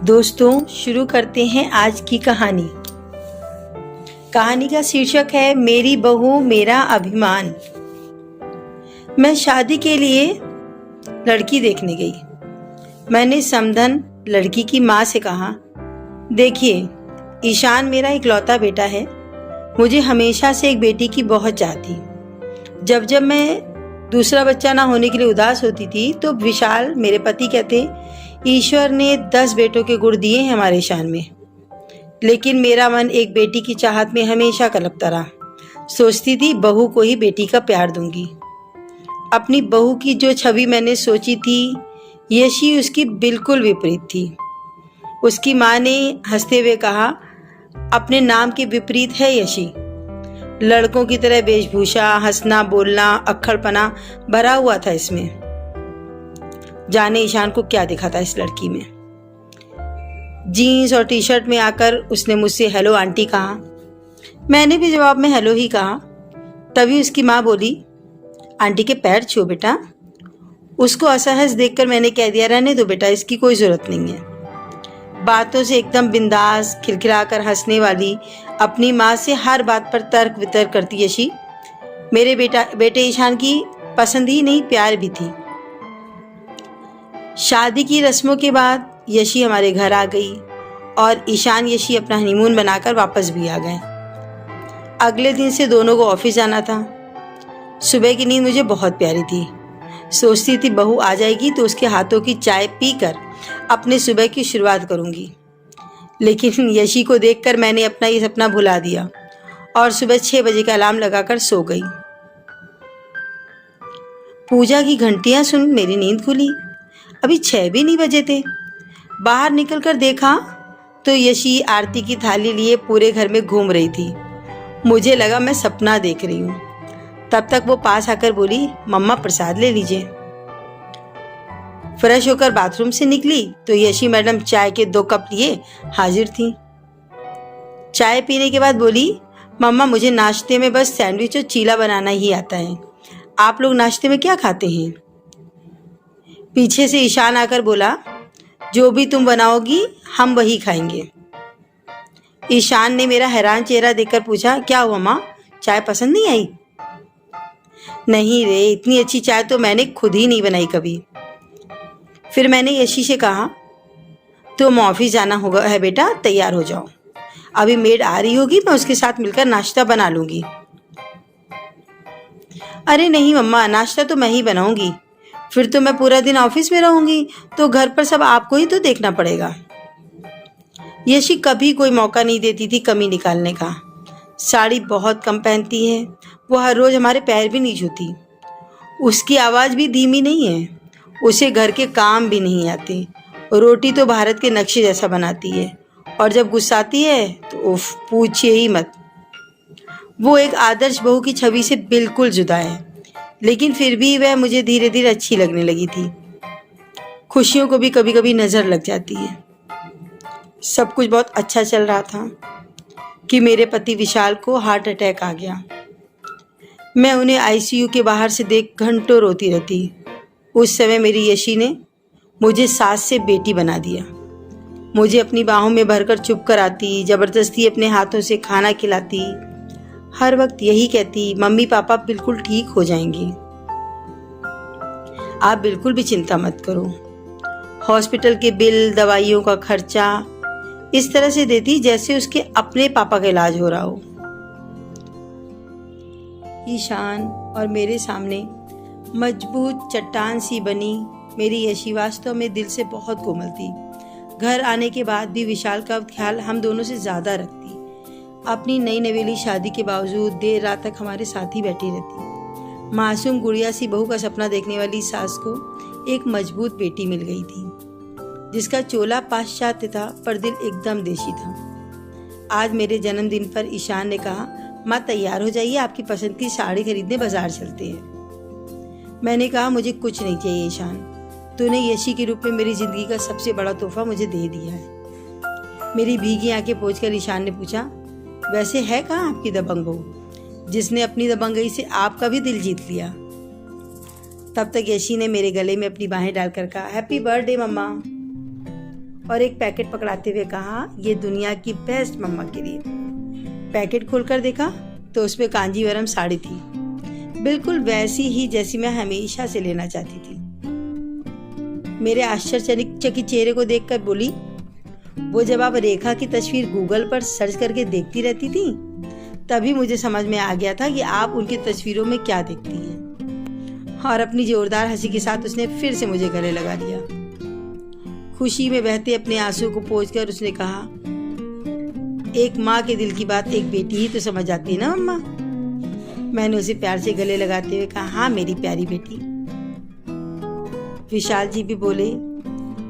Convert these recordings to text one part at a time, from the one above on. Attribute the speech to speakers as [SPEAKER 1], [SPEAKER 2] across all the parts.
[SPEAKER 1] दोस्तों, शुरू करते हैं आज की कहानी। कहानी का शीर्षक है मेरी बहू मेरा अभिमान। मैं शादी के लिए लड़की देखने गई। मैंने समधन लड़की की माँ से कहा, देखिए, ईशान मेरा इकलौता बेटा है। मुझे हमेशा से एक बेटी की बहुत चाह थी। जब जब मैं दूसरा बच्चा ना होने के लिए उदास होती थी तो विशाल मेरे पति कहते, ईश्वर ने 10 बेटों के गुण दिए हैं हमारे ईशान में। लेकिन मेरा मन एक बेटी की चाहत में हमेशा कलपता रहा। सोचती थी बहू को ही बेटी का प्यार दूंगी। अपनी बहू की जो छवि मैंने सोची थी, यशी उसकी बिल्कुल विपरीत थी। उसकी माँ ने हंसते हुए कहा, अपने नाम के विपरीत है यशी। लड़कों की तरह वेशभूषा, हंसना, बोलना, अक्खड़पना भरा हुआ था इसमें। जाने ईशान को क्या दिखा था इस लड़की में। जीन्स और टी शर्ट में आकर उसने मुझसे हेलो आंटी कहा। मैंने भी जवाब में हेलो ही कहा। तभी उसकी माँ बोली, आंटी के पैर छू बेटा। उसको असहज देखकर मैंने कह दिया, रहने दो बेटा, इसकी कोई जरूरत नहीं है। बातों से एकदम बिंदास, खिलखिलाकर हंसने वाली, अपनी माँ से हर बात पर तर्क वितर्क करती यशी मेरे बेटे ईशान की पसंद ही नहीं, प्यार भी थी। शादी की रस्मों के बाद यशी हमारे घर आ गई और ईशान यशी अपना हनीमून बनाकर वापस भी आ गए। अगले दिन से दोनों को ऑफिस जाना था। सुबह की नींद मुझे बहुत प्यारी थी। सोचती थी बहू आ जाएगी तो उसके हाथों की चाय पीकर अपने सुबह की शुरुआत करूंगी। लेकिन यशी को देखकर मैंने अपना ये सपना भुला दिया और सुबह 6 बजे का अलार्म लगाकर सो गई। पूजा की घंटियां सुन मेरी नींद खुली। अभी 6 भी नहीं बजे थे। बाहर निकलकर देखा तो यशी आरती की थाली लिए पूरे घर में घूम रही थी। मुझे लगा मैं सपना देख रही हूँ। तब तक वो पास आकर बोली, मम्मा प्रसाद ले लीजिए। फ्रेश होकर बाथरूम से निकली तो यशी मैडम चाय के 2 कप लिए हाजिर थी। चाय पीने के बाद बोली, मम्मा मुझे नाश्ते में बस सैंडविच और चीला बनाना ही आता है। आप लोग नाश्ते में क्या खाते हैं? पीछे से ईशान आकर बोला, जो भी तुम बनाओगी हम वही खाएंगे। ईशान ने मेरा हैरान चेहरा देखकर पूछा, क्या हुआ माँ, चाय पसंद नहीं आई? नहीं रे, इतनी अच्छी चाय तो मैंने खुद ही नहीं बनाई कभी। फिर मैंने यशी से कहा, तुम ऑफिस जाना होगा है बेटा, तैयार हो जाओ। अभी मेड आ रही होगी, मैं उसके साथ मिलकर नाश्ता बना लूंगी। अरे नहीं मम्मा, नाश्ता तो मैं ही बनाऊंगी। फिर तो मैं पूरा दिन ऑफिस में रहूंगी तो घर पर सब आपको ही तो देखना पड़ेगा। यशी कभी कोई मौका नहीं देती थी कमी निकालने का। साड़ी बहुत कम पहनती है। वो हर रोज हमारे पैर भी नहीं छूती। उसकी आवाज़ भी धीमी नहीं है। उसे घर के काम भी नहीं आते। रोटी तो भारत के नक्शे जैसा बनाती है और जब गुस्साती है तो उफ, पूछिए ही मत। वो एक आदर्श बहू की छवि से बिल्कुल जुदा है, लेकिन फिर भी वह मुझे धीरे धीरे अच्छी लगने लगी थी। खुशियों को भी कभी कभी नज़र लग जाती है। सब कुछ बहुत अच्छा चल रहा था कि मेरे पति विशाल को हार्ट अटैक आ गया। मैं उन्हें आईसीयू के बाहर से देख घंटों रोती रहती। उस समय मेरी यशी ने मुझे सास से बेटी बना दिया। मुझे अपनी बाहों में भरकर चुप कराती, जबरदस्ती अपने हाथों से खाना खिलाती। हर वक्त यही कहती, मम्मी पापा बिल्कुल ठीक हो जाएंगे, आप बिल्कुल भी चिंता मत करो। हॉस्पिटल के बिल, दवाइयों का खर्चा इस तरह से देती जैसे उसके अपने पापा का इलाज हो रहा हो। ईशान और मेरे सामने मजबूत चट्टान सी बनी मेरी यशी वास्तव में दिल से बहुत कोमल थी। घर आने के बाद भी विशाल का ख्याल हम दोनों से ज़्यादा रखती। अपनी नई नवेली शादी के बावजूद देर रात तक हमारे साथ ही बैठी रहती। मासूम गुड़िया सी बहू का सपना देखने वाली सास को एक मजबूत बेटी मिल गई थी, जिसका चोला पाश्चात्य था पर दिल एकदम देशी था। आज मेरे जन्मदिन पर ईशान ने कहा, माँ तैयार हो जाइए, आपकी पसंद की साड़ी खरीदने बाजार चलते हैं। मैंने कहा, मुझे कुछ नहीं चाहिए ईशान, तूने यशी के रूप में मेरी जिंदगी का सबसे बड़ा तोहफा मुझे दे दिया है। मेरी भीगी आंखें पोंछकर ईशान ने पूछा, वैसे है कहाँ आपकी दबंग बहू, जिसने अपनी दबंगई से आपका भी दिल जीत लिया? तब तक यशी ने मेरे गले में अपनी बाहें डालकर कहा, हैप्पी बर्थडे मम्मा। और एक पैकेट पकड़ाते हुए कहा, ये दुनिया की बेस्ट मम्मा के लिए। पैकेट खोलकर देखा तो उसमें कांजीवरम साड़ी थी, बिल्कुल वैसी ही जैसी मैं हमेशा से लेना चाहती थी। मेरे आश्चर्यचकित चेहरे को देखकर बोली, वो जब आप रेखा की तस्वीर गूगल पर सर्च करके देखती रहती थी, तभी मुझे समझ में आ गया था कि आप उनकी तस्वीरों में क्या देखती हैं। और अपनी जोरदार हंसी के साथ उसने फिर से मुझे गले लगा लिया। खुशी में बहते अपने आंसू को पोंछकर उसने कहा, एक माँ के दिल की बात एक बेटी ही तो समझ आती है ना मम्मा। मैंने उसे प्यार से गले लगाते हुए कहा, हाँ मेरी प्यारी बेटी। विशाल जी भी बोले,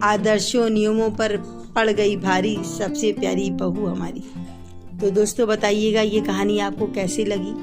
[SPEAKER 1] आदर्शों नियमों पर पड़ गई भारी, सबसे प्यारी बहू हमारी। तो दोस्तों बताइएगा ये कहानी आपको कैसी लगी।